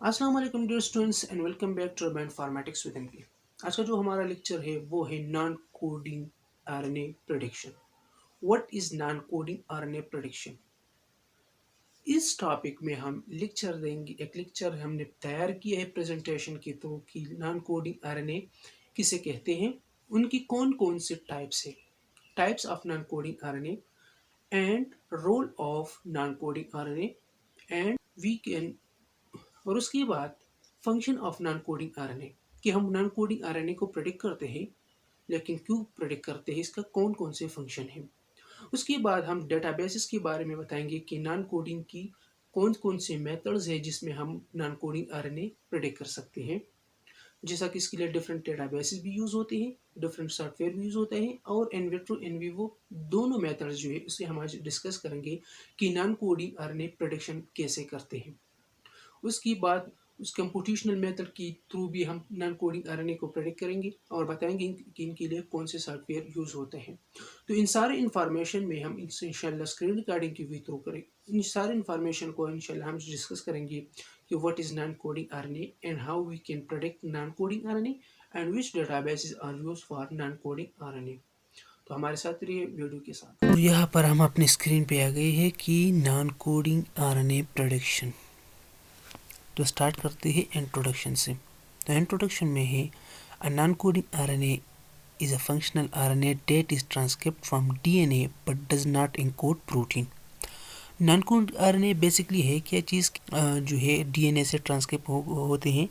अस्सलाम वालेकुम dear students and welcome back to bioinformatics with MP. आज का जो हमारा लेक्चर है वो है non coding RNA prediction. What is non coding RNA prediction? इस टॉपिक में हम लेक्चर देंगे। एक लेक्चर हमने तैयार किया है प्रेजेंटेशन के थ्रू कि नॉन कोडिंग आरएनए किसे कहते हैं, उनकी कौन कौन से टाइप्स है, types of non coding RNA and role of non coding RNA and we can, और उसके बाद function of non coding RNA कि हम नॉन कोडिंग आरएनए को प्रेडिक्ट करते हैं, लेकिन क्यों प्रेडिक्ट करते हैं, इसका कौन कौन से फंक्शन है। उसके बाद हम डेटाबेसेस के बारे में बताएंगे कि नॉन कोडिंग की कौन कौन से मेथड्स है जिसमें हम नॉन कोडिंग आरएनए प्रेडिक्ट कर सकते हैं। जैसा कि इसके लिए डिफरेंट डेटाबेसेस भी यूज़ होते हैं, डिफरेंट सॉफ्टवेयर भी यूज़ होते हैं, और इन विट्रो इन विवो दोनों मेथड्स जो है उसे हम आज डिस्कस करेंगे कि नॉन कोडिंग आरएनए प्रेडिक्शन कैसे करते हैं। उसके बाद उस कंप्यूटेशनल मेथड के थ्रू भी हम नॉन कोडिंग आरएनए को प्रेडिक्ट करेंगे और बताएंगे कि इनके लिए कौन से सॉफ्टवेयर यूज़ होते हैं। तो इन सारे इन्फॉर्मेशन में हम इनसे इंशाल्लाह स्क्रीन रिकॉर्डिंग के भी थ्रू करेंगे। इन सारे इन्फॉर्मेशन को इंशाल्लाह हम डिस्कस करेंगे कि what is non coding RNA and how we can predict non coding RNA and which databases are used for non coding RNA. तो हमारे साथ रहिए वीडियो के साथ। तो यहाँ पर हम अपने स्क्रीन पे आ गए हैं कि नॉन कोडिंग आरएनए प्रेडिक्शन। तो स्टार्ट करते हैं इंट्रोडक्शन से। तो इंट्रोडक्शन में है a non coding RNA is a functional RNA that is transcript from DNA but does not encode protein. Non coding RNA basically है क्या चीज़, जो है डीएनए से ट्रांसक्रिप्ट होते हैं,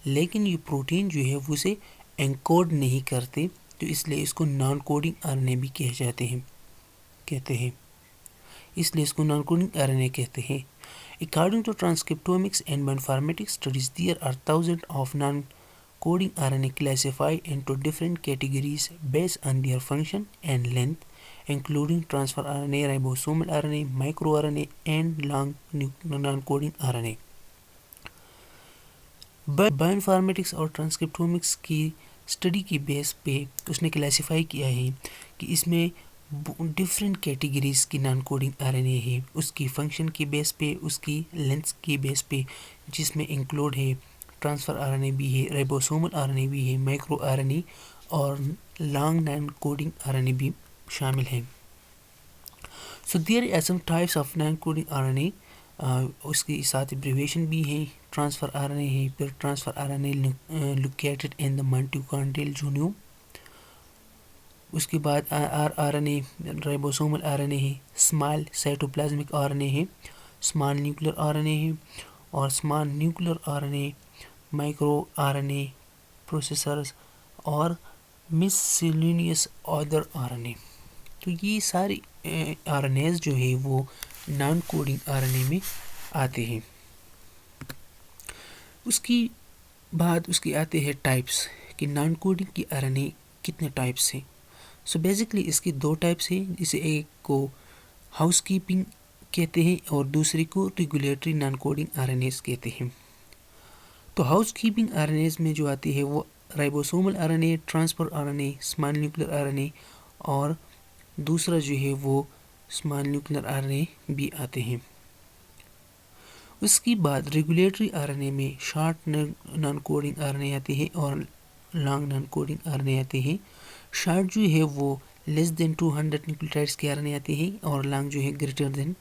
लेकिन ये प्रोटीन जो है वो उसे एनकोड नहीं करते, तो इसलिए इसको नॉन कोडिंग आरएनए भी कहते हैं, इसलिए इसको नॉन कोडिंग आरएनए कहते हैं। According to transcriptomics and bioinformatics studies, there are thousands of non-coding RNA classified into different categories based on their function and length, including transfer RNA, ribosomal RNA, microRNA, and long non-coding RNA. Bioinformatics और transcriptomics की study की base पे उसने classify किया है कि इसमें different categories की नॉन कोडिंग आरएनए है, उसकी फंक्शन की बेस पे, उसकी लेंथ की बेस पे, जिसमें इंक्लूड है ट्रांसफ़र आरएनए भी है, राइबोसोमल आरएनए भी है, माइक्रो आरएनए और लॉन्ग नॉन कोडिंग आरएनए भी शामिल है। So there are some types of non coding RNA, उसके साथ एब्रिविएशन भी है। ट्रांसफ़र आरएनए है, फिर transfer RNA located in the mitochondrial zonium. उसके बाद आरएनए राइबोसोमल आरएनए है, स्मॉल साइटोप्लाज्मिक आरएनए है, स्मॉल न्यूक्लियर आरएनए है, और small nuclear RNA, micro RNA, processors और मिससेलेनियस अदर आरएनए। तो ये सारे आरएनएस जो है वो नॉन कोडिंग आरएनए में आते हैं। उसकी बाद उसके आते हैं टाइप्स कि नॉन कोडिंग की आरएनए कितने टाइप्स हैं। सो बेसिकली इसकी दो टाइप्स हैं, जिसे एक को हाउसकीपिंग कहते हैं और दूसरे को रेगुलेटरी नॉन कोडिंग आरएनएस कहते हैं। तो हाउसकीपिंग आरएनएस में जो आती है वो ribosomal RNA, transfer RNA, small nuclear RNA, और दूसरा जो है वो स्मॉल न्यूक्लियर आरएनए भी आते हैं। उसके बाद रेगुलेटरी आरएनए में शॉर्ट नॉन कोडिंग आरएनए आते हैं और लॉन्ग नॉन कोडिंग आरएनए आते हैं। शॉर्ट जो है वो लेस देन 200 न्यूक्लियोटाइड्स के आरएनए आते हैं और लॉन्ग जो है ग्रेटर देन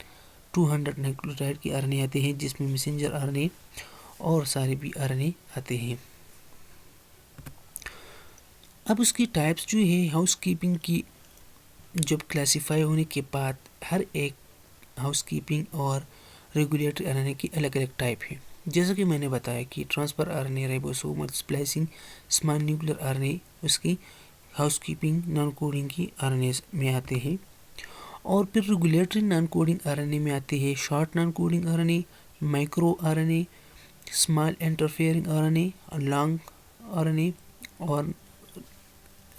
200 न्यूक्लियोटाइड के आरएनए आते हैं, जिसमें मैसेंजर आरएनए और सारे भी आरएनए आते हैं। अब उसकी टाइप्स जो है हाउसकीपिंग की, जब क्लासीफाई होने के बाद हर एक हाउसकीपिंग और रेगुलेटरी आरएनए की अलग अलग टाइप है। जैसा कि मैंने बताया कि transfer RNA, ribosomal, splicing, small nuclear RNA उसकी हाउसकीपिंग नॉन कोडिंग की आरएनए में आते हैं, और फिर रेगुलेटरी नॉन कोडिंग आरएनए में आते हैं short non coding RNA, micro RNA, small interfering RNA, long RNA और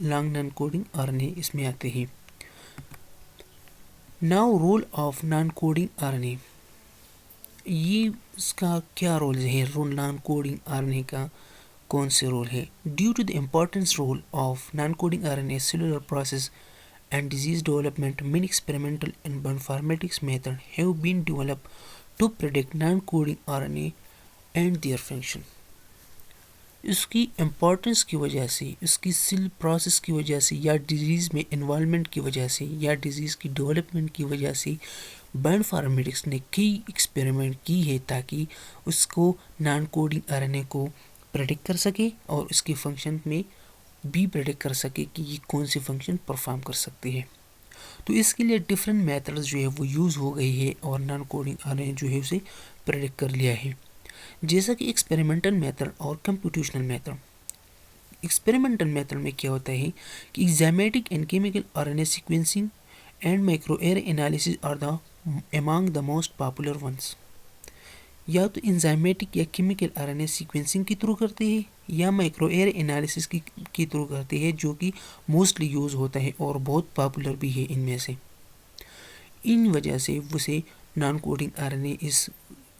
लॉन्ग नॉन कोडिंग आरएनए इसमें आते हैं। Now role of non coding RNA, ये इसका क्या रोल है, रोल नॉन कोडिंग आरएनए का कौन से रोल है। Due to the importance role of non coding RNA cellular process and disease development, many experimental and bioinformatics methods have been developed to predict non-coding RNA and their function. इसकी importance की वजह से, इसकी cell process की वजह से, या disease में इन्वॉल्वमेंट की वजह से, या डिजीज़ की डेवलपमेंट की वजह से बायोइनफॉर्मेटिक्स ने कई एक्सपेरिमेंट की है ताकि उसको नॉन कोडिंग आरएनए को प्रेडिक्ट कर सके और उसके फंक्शन में भी प्रेडिक्ट कर सके कि ये कौन सी फंक्शन परफॉर्म कर सकती है। तो इसके लिए डिफरेंट मेथड्स जो है वो यूज़ हो गई है और नॉन कोडिंग आरएनए जो है उसे प्रेडिक्ट कर लिया है, जैसा कि एक्सपेरिमेंटल मेथड और कंप्यूटेशनल मेथड। एक्सपेरिमेंटल मेथड में क्या होता है कि enzymatic and chemical RNA sequencing and microarray analysis are the among the most popular ones। या तो एंजाइमेटिक या केमिकल आरएनए सीक्वेंसिंग के थ्रू करते हैं या माइक्रोएरे एनालिसिस की थ्रू करते हैं, जो कि मोस्टली यूज़ होता है और बहुत पॉपुलर भी है इनमें से। इन वजह से उसे नॉन कोडिंग आरएनए इस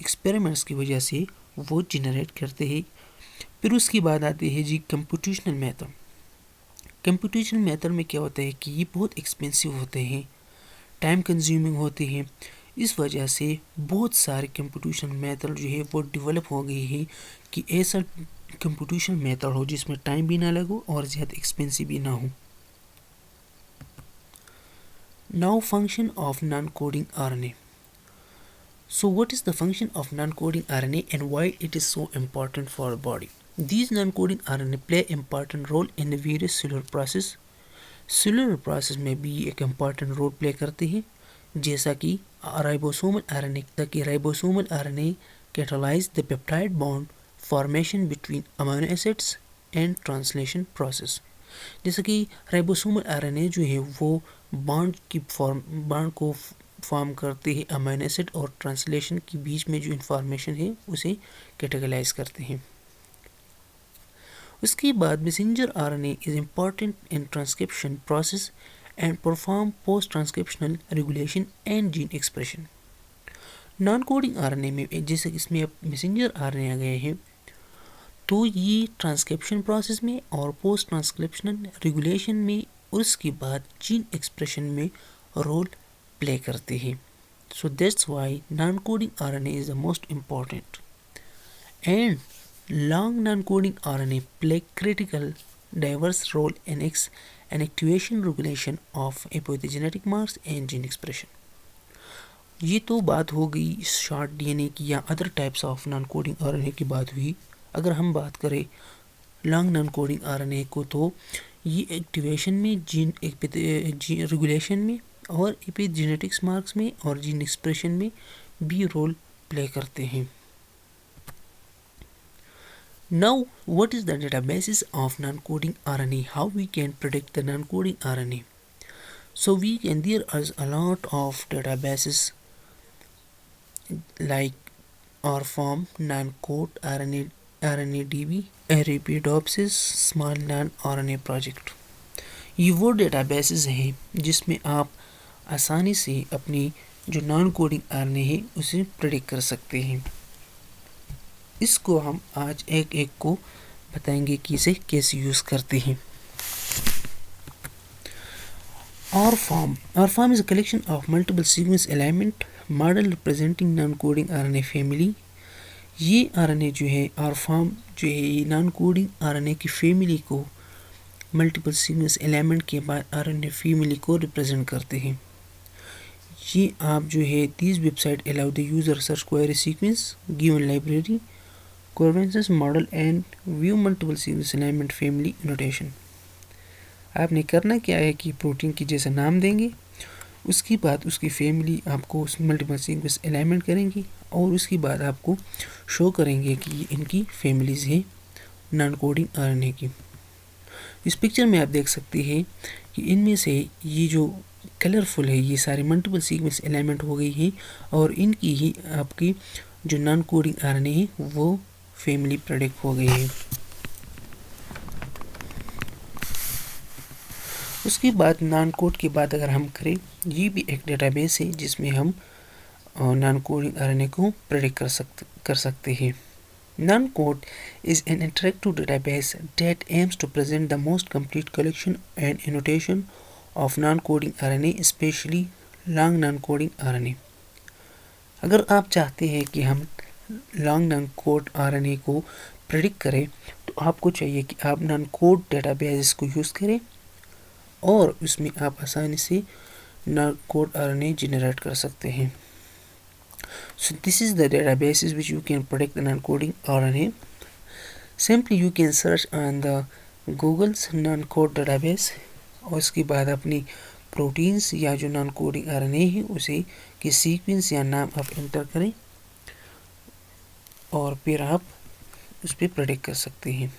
एक्सपेरिमेंट्स की वजह से वो जनरेट करते हैं। फिर उसके बाद आते हैं जी कंप्यूटेशनल मेथड। कंप्यूटेशनल मेथड में क्या होता है कि ये बहुत एक्सपेंसिव होते हैं, टाइम कंज्यूमिंग होते हैं। इस वजह से बहुत सारे कंप्यूटेशनल मेथड जो है वो डेवलप हो गई है कि ऐसा कंप्यूटेशनल मेथड हो जिसमें टाइम भी ना लगो और ज़्यादा एक्सपेंसिव भी ना हो। Now function of non coding RNA. So what is the function of non-coding RNA and why it is so important for the body? These non-coding RNA play important role in the various cellular process। Cellular process में भी एक important role play करते हैं, जैसा कि ribosomal RNA, ताकि ribosomal RNA catalyse the peptide bond formation between amino acids and translation process. जैसा कि राइबोसोमल आरएनए जो है वो बॉन्ड को फॉर्म करते हैं अमीनो एसिड और ट्रांसलेशन के बीच में जो इंफॉर्मेशन है उसे कैटेगराइज करते हैं। उसके बाद messenger RNA is important in transcription process and perform post transcriptional regulation and gene expression. Non coding RNA में जैसे इसमें अब मैसेंजर आरएनए आ गए हैं, तो ये ट्रांसक्रिप्शन प्रोसेस में और पोस्ट ट्रांसक्रिप्शनल रेगुलेशन में और उसके बाद जीन एक्सप्रेशन में रोल प्ले करते हैं। So that's why non coding RNA is the most important. And long non-coding RNA play critical diverse role in activation regulation of epigenetic marks and gene expression। ये तो बात हो गई short DNA की या other types of non coding RNA की बात हुई। अगर हम बात करें लॉन्ग नॉन कोडिंग आरएनए को, तो ये एक्टिवेशन में, जीन रेगुलेशन में और एपिजेनेटिक्स मार्क्स में और जीन एक्सप्रेशन में भी रोल प्ले करते हैं। Now, what is the databases of non-coding RNA? How we can predict the non-coding RNA? So there is a lot of databases like Orform, non-code RNA, RNADB, Arabidopsis, Small Non-RNA Project। ये वो databases हैं जिसमें आप आसानी से अपनी जो non coding RNA है उसे प्रेडिक्ट कर सकते हैं। इसको हम आज एक एक को बताएंगे कि इसे कैसे यूज़ करते हैं। Orform is a collection of multiple sequence alignment model representing non-coding RNA family। ये RNA जो है Orform जो है ये नॉन कोडिंग RNA की फैमिली को मल्टीपल सीक्वेंस एलिमेंट के बाद RNA फैमिली को रिप्रेजेंट करते हैं। ये आप जो है this website allow the user search query sequence given library covalence model and view multiple sequence alignment family notation. आपने करना क्या है कि प्रोटीन की जैसा नाम देंगे, उसके बाद उसकी फैमिली आपको उस मल्टीपल सीक्वेंस अलाइनमेंट करेंगी और उसके बाद आपको शो करेंगे कि इनकी फैमिलीज है नॉन कोडिंग आरएनए की। इस पिक्चर में आप देख सकते हैं कि इनमें से ये जो कलरफुल है ये सारे मल्टीपल सीक्वेंस अलाइनमेंट हो गई है और इनकी ही आपकी जो नॉन कोडिंग आरएनए है वो फैमिली प्रेडिक्ट हो गई है। उसके बाद नॉन कोड की बात अगर हम करें, ये भी एक डेटाबेस है जिसमें हम नॉन कोडिंग आरएनए को प्रेडिक्ट कर सकते हैं। Non code is an interactive database that aims to present the most complete collection and annotation of non-coding RNA, especially long non-coding RNA। अगर आप चाहते हैं कि हम लॉन्ग नॉन कोड आरएनए को प्रेडिक्ट करे, तो आपको चाहिए कि आप नॉन कोड डेटाबेस को यूज़ करें और उसमें आप आसानी से नॉन कोड आरएनए जनरेट कर सकते हैं. So this is the databases which you can predict the non-coding RNA. Simply you can search on the Google's non-code database और उसके बाद अपनी प्रोटीन्स या जो नॉन कोडिंग आरएनए है उसे की सीक्वेंस या नाम आप एंटर करें और फिर आप उस पर प्रेडिक्ट कर सकते हैं.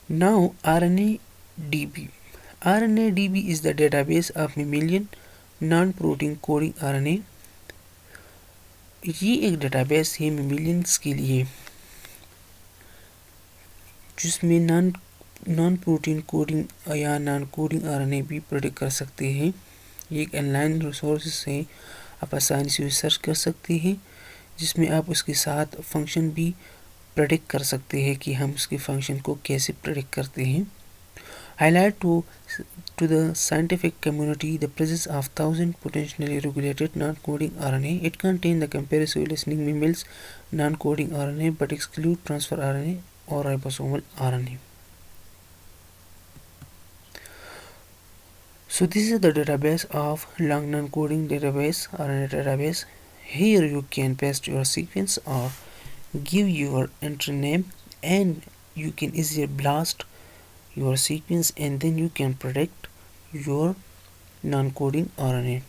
Now RNA-DB is the database of mammalian non-protein coding RNA. ये एक डेटाबेस है मेमिलियंस के लिए जिसमें नॉन प्रोटीन कोडिंग या नॉन कोडिंग आरएनए भी प्रेडिक्ट कर सकते हैं. ये एक ऑनलाइन रिसोर्स है, आप आसानी से सर्च कर सकते हैं, जिसमें आप उसके साथ फंक्शन भी प्रेडिक्ट कर सकते हैं कि हम उसके फंक्शन को कैसे प्रेडिक्ट करते हैं. Highlight to the scientific community the presence of 1,000 potentially regulated non-coding RNA. It contains the comparatively listening mammals non-coding RNA but exclude transfer RNA or ribosomal RNA. So this is the database of long non-coding database, RNA database. Here you can paste your sequence or give your entry name and you can easily blast your sequence and then you can predict your non-coding RNA.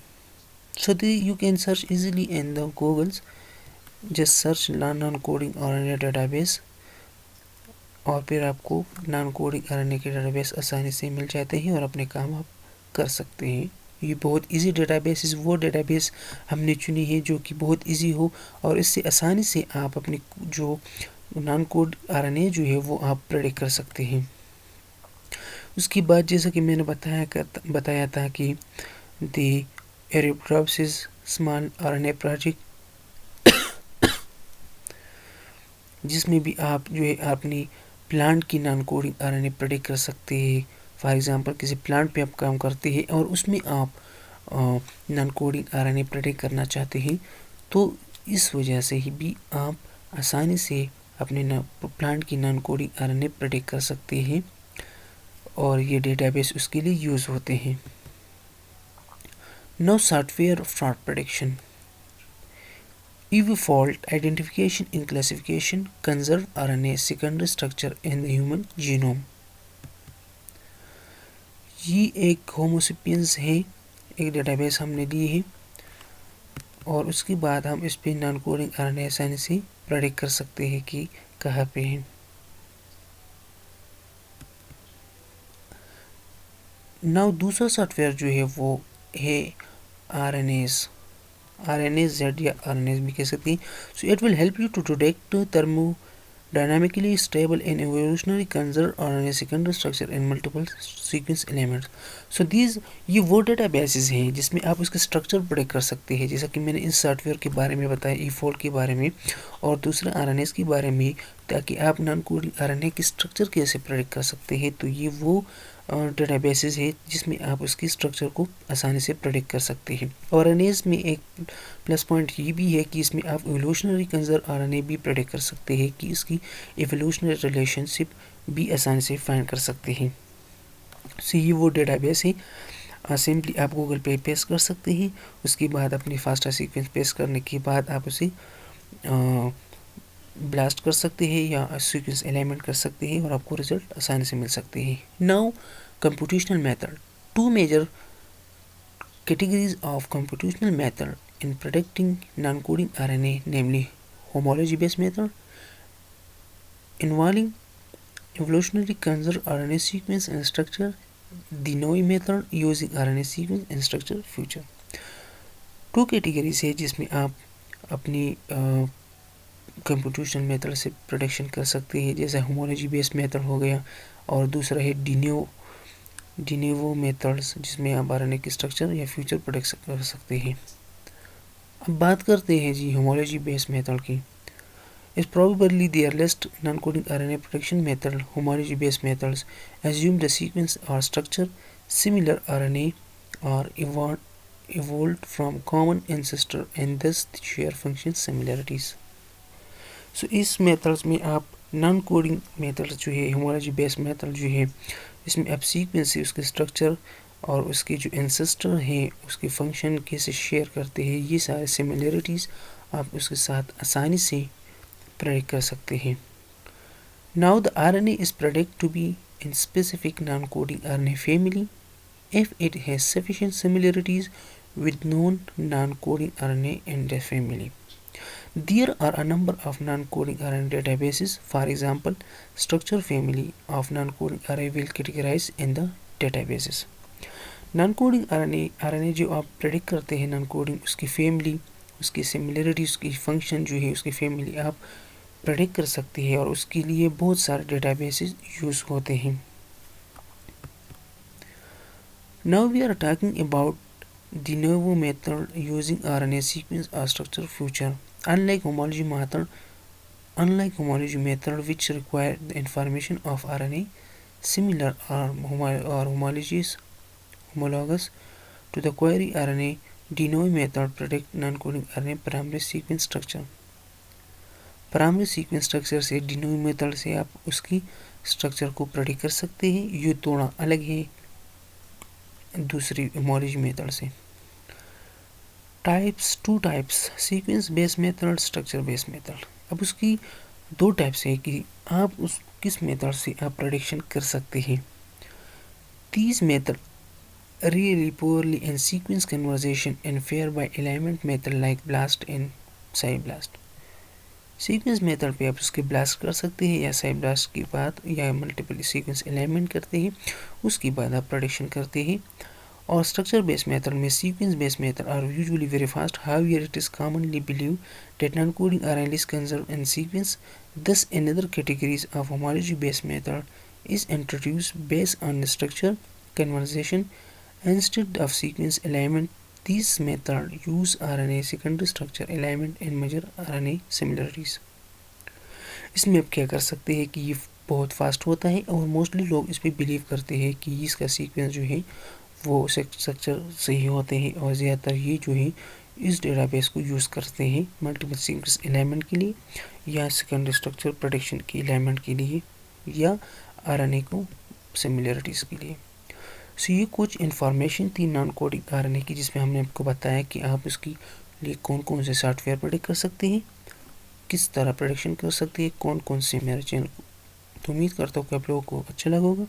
So you can search easily in the Google's, just search non-coding RNA database और फिर आपको non-coding RNA के database आसानी से मिल जाते हैं और अपने काम आप कर सकते हैं. ये बहुत इजी डेटाबेस है, वो डेटाबेस हमने चुनी है जो कि बहुत इजी हो और इससे आसानी से आप अपने जो नॉन कोड आरएनए जो है वो आप प्रेडिक्ट कर सकते हैं. उसके बाद जैसा कि मैंने बताया था कि द एरिथ्रोसिस स्मॉल आरएनए प्रोजेक्ट जिसमें भी आप जो है अपनी प्लांट की नॉन कोडिंग आरएनए प्रेडिक्ट कर सकते हैं. फॉर एग्जांपल किसी प्लांट पे आप काम करते हैं और उसमें आप नॉन कोडिंग आरएनए प्रेडिक्ट करना चाहते हैं, तो इस वजह से ही भी आप आसानी से अपने प्लांट की नॉन कोडिंग आरएनए प्रेडिक्ट कर सकते हैं और ये डेटाबेस उसके लिए यूज़ होते हैं. Now software fraud prediction. EV fault identification in classification conserve RNA secondary structure in the human genome. ये एक होमो सेपियंस है, एक डेटाबेस हमने ली है और उसके बाद हम इस पे नॉन कोडिंग आरएनए आसानी से प्रेडिक्ट कर सकते हैं कि कहाँ पे है. नाउ दूसरा सॉफ्टवेयर जो है वो है RNase Z या RNase भी कह सकते हैं. So it will help you to detect thermodynamically stable and evolutionary conserved RNA secondary structure in multiple sequence elements. So these ये वो डेटाबेसेस हैं जिसमें आप उसके स्ट्रक्चर प्रेडिक्ट कर सकते हैं, जैसा कि मैंने इस सॉफ्टवेयर के बारे में बताया, EFOLT के बारे में और दूसरा RNase के बारे में, ताकि आप नॉन कोडिंग RNA की स्ट्रक्चर कैसे प्रेडिक्ट कर सकते हैं. तो ये वो डेटाबेसेस है जिसमें आप उसकी स्ट्रक्चर को आसानी से प्रेडिक्ट कर सकते हैं. और RNase में एक प्लस पॉइंट ये भी है कि इसमें आप एवोल्यूशनरी कंजर्व RNA भी प्रेडिक्ट कर सकते हैं कि इसकी एवोल्यूशनरी रिलेशनशिप भी आसानी से फाइंड कर सकते हैं. सो ये वो डेटाबेस है, सिंपली आप गूगल पे पेस्ट कर सकते हैं. उसके बाद अपनी फास्टा सीक्वेंस पेस्ट करने के बाद आप उसे ब्लास्ट कर सकते हैं या सीक्वेंस एलिमेंट कर सकते हैं और आपको रिजल्ट आसानी से मिल सकते हैं. Now computational method. Two major categories of computational method in predicting non-coding RNA, namely homology-based method involving evolutionary conserved RNA sequence and structure, the Denoy method using RNA sequence and structure future. Two categories है जिसमें आप अपनी computational method से prediction कर सकते हैं, जैसे homology based method हो गया और दूसरा है डिनेवो मेथड्स जिसमें आप आरएनए की स्ट्रक्चर या फ्यूचर प्रेडिक्ट कर सकते हैं. अब बात करते हैं जी होमोलॉजी बेस्ड मेथड की. Is probably the earliest non coding RNA prediction method. Homology based methods assume the sequence or structure similar RNA or evolved from common ancestor and thus share function similarities. सो इस methods में आप non coding method जो है, homology based method जो है, इसमें आप sequence से उसके स्ट्रक्चर और उसके जो एंसेस्टर हैं उसके फंक्शन कैसे शेयर करते हैं, ये सारे सिमिलरिटीज़ आप उसके साथ आसानी से प्रेडिक्ट कर सकते हैं. Now the RNA is predicted to be in specific non-coding RNA family if it has sufficient similarities with known non-coding RNA in the family. There are a number of non-coding RNA databases. For example, structure family of non-coding RNA will categorize in the databases. Non-coding RNA जो आप predict करते हैं non coding, उसकी family, उसकी similarity, उसकी function जो है, उसकी फैमिली आप प्रेडिक्ट कर सकती है और उसके लिए बहुत सारे डेटाबेसेस यूज़ होते हैं. Now we are talking about de novo method using RNA sequence और structure future. Unlike homology method which require the information of RNA similar or homologous to the query RNA, de novo method predict non-coding RNA primary sequence structure. Primary sequence structure से de novo method से आप उसकी structure को predict कर सकते हैं. ये थोड़ा अलग है दूसरी homology मेथड से. Two types sequence based method, structure based method. अब उसकी दो टाइप्स है कि आप उस किस मेथड से आप प्रेडिक्शन कर सकते हैं. These methods really poorly in sequence conversion and fair by alignment method like BLAST and SciBLAST. Sequence method पे आप उसके ब्लास्ट कर सकते हैं या SciBLAST की बात या मल्टीपल सीक्वेंस अलाइनमेंट करते हैं, उसकी बाद आप प्रेडिक्शन करते हैं. और स्ट्रक्चर बेस्ड मेथड में sequence based method are usually very fast. However it is commonly believe that non-coding RNA is conserved in sequence. Thus, another categories of homology-based method is introduced based on the structure conservation instead of sequence alignment. These methods use RNA secondary structure alignment and measure RNA similarities. इसमें आप क्या कर सकते हैं कि ये बहुत fast होता है और मोस्टली लोग इस पर बिलीव करते हैं कि इसका सीक्वेंस जो है वो स्ट्रक्चर सही होते हैं और ज़्यादातर ये जो है इस डेटाबेस को यूज़ करते हैं मल्टीपल सीक्वेंस अलाइनमेंट के लिए या सेकेंडरी स्ट्रक्चर प्रेडिक्शन के अलाइनमेंट के लिए या आरएनए को सिमिलरिटीज़ के लिए. सो ये कुछ इन्फॉर्मेशन थी नॉन कोडिंग आरएनए की, जिसमें हमने आपको बताया कि आप इसके लिए कौन कौन से सॉफ्टवेयर प्रेडिक्ट कर सकते हैं, किस तरह प्रेडिक्शन कर सकते हैं, कौन कौन से मेरे चैनल को. तो उम्मीद करता हूँ कि आप लोगों को अच्छा लगा होगा.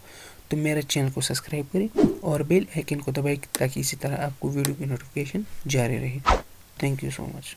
तो मेरे चैनल को सब्सक्राइब करें और बेल आइकन को दबाएं ताकि इसी तरह आपको वीडियो की नोटिफिकेशन जारी रहे. Thank you so much.